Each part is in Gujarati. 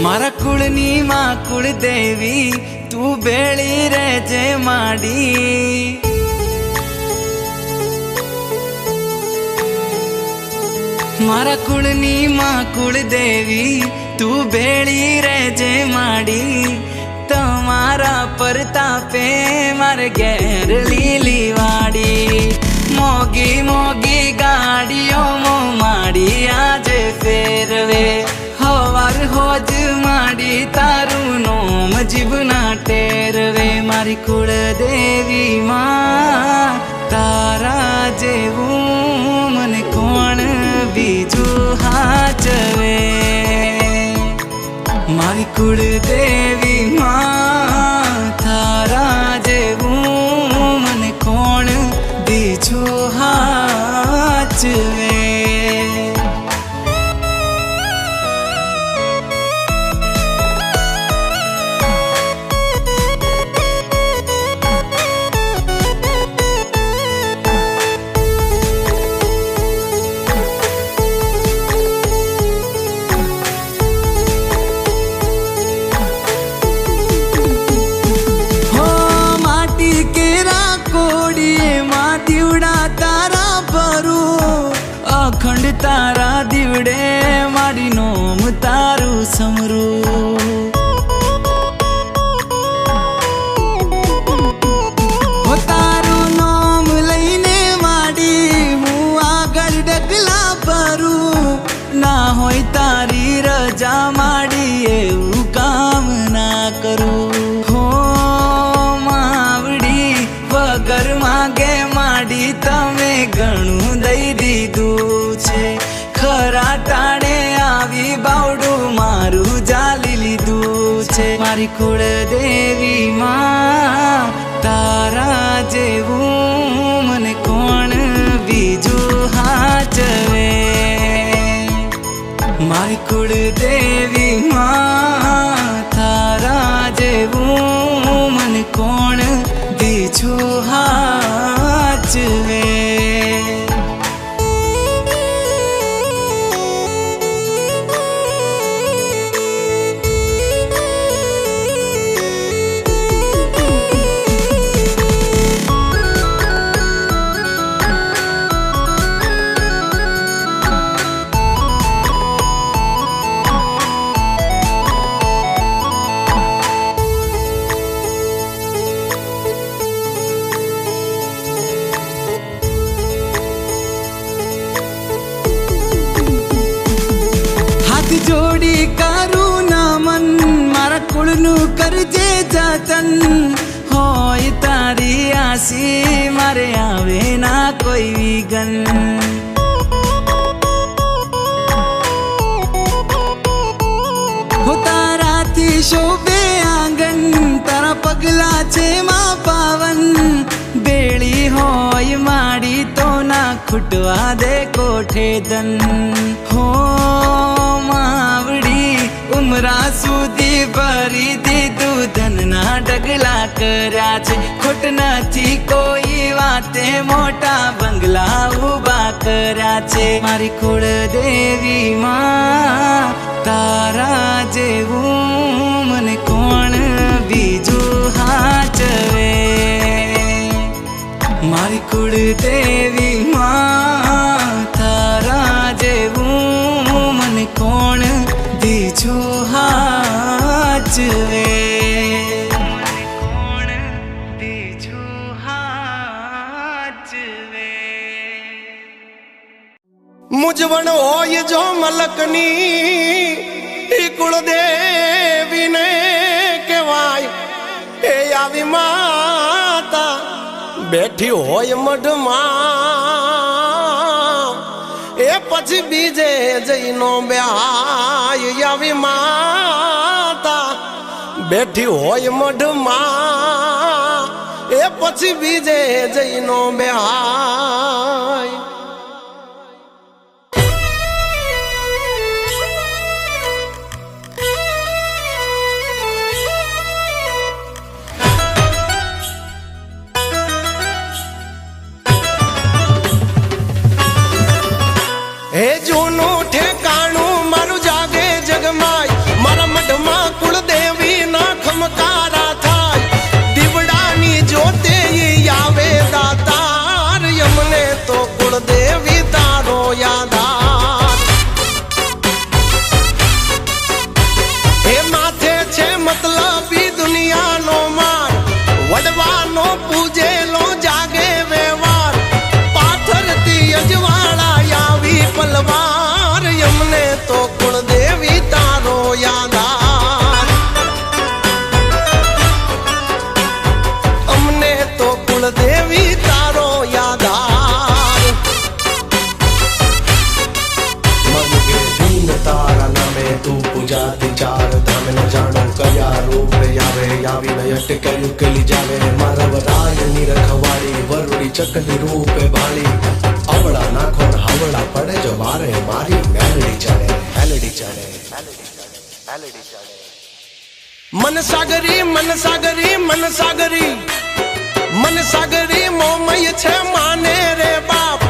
मारा कुळनी मां कुळदेवी तू बेळी रेजे माडी। मारा कुळनी मां कुळदेवी तू बेळी रेजे माडी। तमारा परतापे मारे घेर लीली वाड़ी। मोगी मोगी गाड़ियों मो माड़ी आज फेरवे। हवार होज माड़ी तारू नोम जीवना टेरवे। मारी कुळदेवी मां तारा जेवू मन कोण बीजू हाचवे। मारी कुळदेवी मां तारा जेवू मन कोण बीजू हाचवे। अखंड तारा दीवड़े मारी नोम तारू समरू। हो तारू नोम लईने माडी हूँ आगळ डगला भरू। ना होय तारी रजा माडी एवं काम ना करू। हो मावड़ी वगर मागे माडी तमे घणું દઈ દીધું છે। ખરા ટાણે આવી બાવડું મારું જાલી લીધું છે। મારી કુળદેવી માં તારા જેવું મને કોણ બીજું હાચવે। મારી કુળદેવી માં તારા જેવું મને કોણ બીજું હાચવે। जोड़ी करू नमन मारा कुळनु करजे जतन। होय तारी आसी मारे आवे ना कोई विघन। हो तारा थी शोभे आंगन तारा पगला छे मां पावन। बेड़ी होय माड़ी तो ना खुटवा दे कोठे दन। हो मावड़ी उमरा सुधी भरी दीधु धनना डगला कर्या छे। खोट नथी कोई वाते मोटा बंगला उभा कर्या छे। मारी कुळदेवी मां तारा जेवू मने कोण बीजू हाचवे। मारी कुळदेवी मां तारा जेवू मने कोण बीजू हाचवे। कोण बीजू हाचवे। मुझवण होय जो मलकनी कुळदेवी ने कहेवाय। ए आवी माता बैठी होय मढमा ए पछी बीजे जईनो ब्याय। आवी माता बैठी होय मढमा ए पछी बीजे जईनो ब्याय। हे जूनू ठेकाणू मारू जागे जगमाय। मारा મઢમાં કુળદેવી ના ખમકારા થાય દીવડાની જોતે આવે દાતાર અમને તો કુળદેવી તારો યાદાર એ માથે છે મતલબી દુનિયાનો માર વડવાનો પૂજેલો જાગે વ્યવહાર પાથરતી અજવાળા આવી પલવાર અમને તો કુળદેવી તારો યાદાર અમને તો કુળદેવી તારો યાદાર મન કે દીન તારા નામે તું પૂજાતી ચાર ધામ ન જાણો કયા રૂપ આવે આવીને અટકેલું કલી જાવે મારવરાય ની રખવાડી વરુડી ચકલી રૂપે ભાળી અવળા નાખો હવળા પડે જો મારે મારી મેલડી ચડે મેલડી ચડે મેલડી ચડે મન સાગરી મન સાગરી મન સાગરી મન સાગરી મોમય છે માને રે બાપ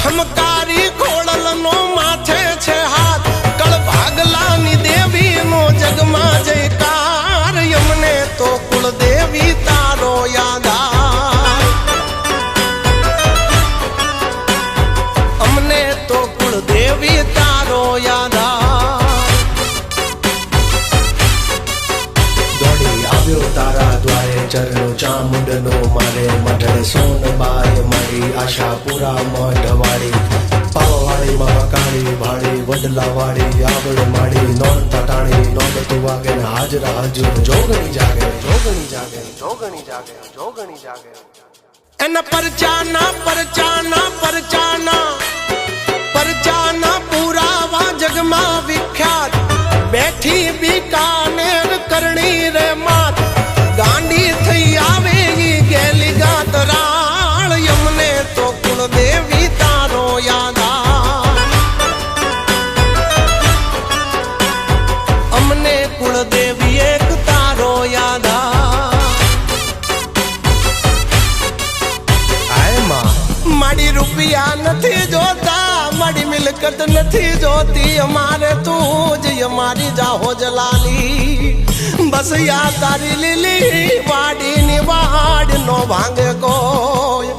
ખમકારી ખોળલ નો માથે છે હાથ કળ ભાગલાની દેવી નો જગમાં જયકાર અમને તો કુળદેવી તારો યાદાર અમને તો કુળદેવી તારો યાદાર દોડી આવ્યો તારા દ્વારે ચરણો ચામુંડનો મારે મઢડે સોનબાઈ મારી આશા પૂરા મઢવાળી પાવાવાળી મહાકાળી ભાળી વડલાવાળી આવડ માળી નોંધ તટાણી નોંધ તું વાગે ને હાજરા હજુર જોગણી જાગે જોગણી જાગે જોગણી જાગે જોગણી જાગે એના પરચાના પરચાના પરચાના પરચાના પુરાવા જગમાં વિખ્યાત બેઠી બીકાનેર કરણી રે માત ગાંડી થઈ આવે ઈ ગેલી ગાતરાળ અમને તો કુળદેવી તારો યાદાર અમને કુળદેવી એક તારો યાદાર માડી રૂપિયા નથી જોતા માડી મિલકત નથી જોતી અમારે તું જ અમારી જાહો જલાલી બસ યા તારી લીલી વાડીની વાડ નો ભાંગે કોઈ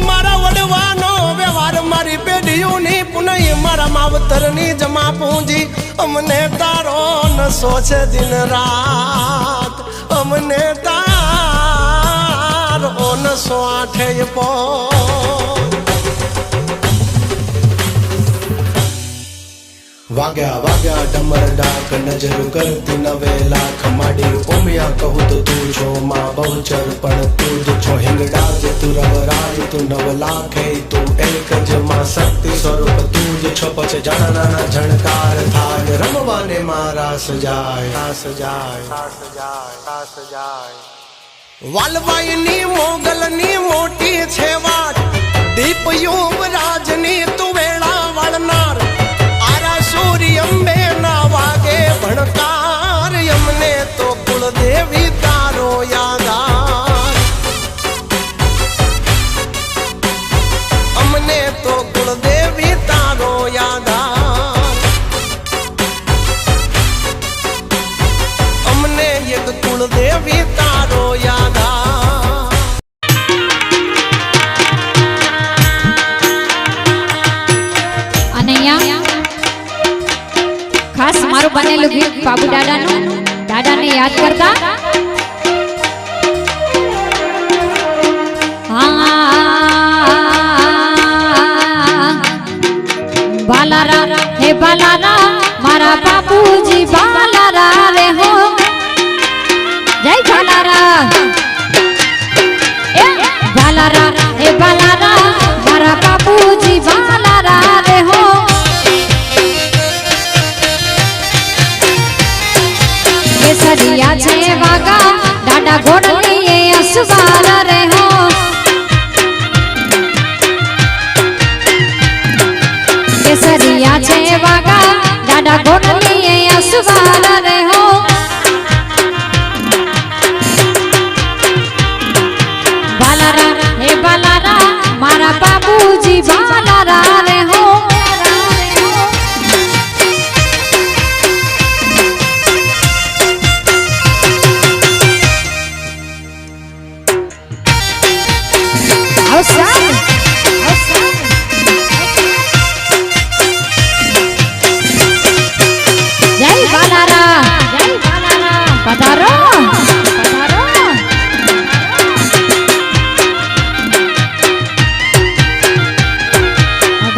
મારા વડવાનો વ્યવહાર મારી પેઢીઓની પુનઃ મારા માવતરની જમા પૂંજી અમને તારો નશો છે દિન રાત અમને તારો નશો આઠે પો વાગ્યા વાગ્યા ડમર ડાક નજર કરતી નવે લાખ માડી ઓમિયા કહું તો તું છો માં બહુચર પણ તું જ છો હિંગડા જ તું રવરાજ તું નવ લાખે તું એક જ માં શક્તિ સ્વરૂપ તું જ છો પછી જાણા નાના ઝણકાર થાય રમવાને મારા સજાય સજાય સજાય સજાય વાલબાઈની મોગલની મોટી છે વાત દીપ યુવરાજની તું વેળા વાળનાર સૂર્ય અંબે ના વાગે ભણકાર અમને તો કુળદેવી તારો યાદાર અમને તો કુળદેવી તારો યાદાર અમને એક કુળદેવી તારો યાદાર અને ખાસ મારું બનેલું ગીત બાબુ દાદાનું દાદાને યાદ કરતા બાલારા હે બાલારા મારા બાપુજી બાલારા રે હો જય બાલારા બાલારા હે બાલારા મારા બાપુજી બાલારા રે હો કેસરિયા છે વાગા દાદા ઘોડલી અસવારા રે હો કેસરિયા છે વાગા દાદા ઘોડલી અસવારા રે હો બાલારા હે બાલારા મારા બાપુજી બાલારા રે હો પધારો પધારો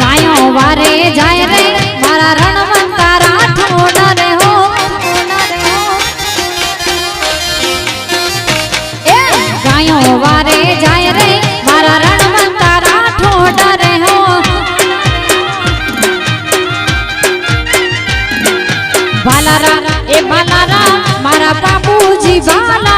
ગાયો વારે જાય રે મારા રણવંતા રાઠોડ રે હો એ ગાયો વારે જાય રે મારા રણવંતા રાઠોડ રે હો બાલારા એ બાલારા મારા બાપુજી બાલા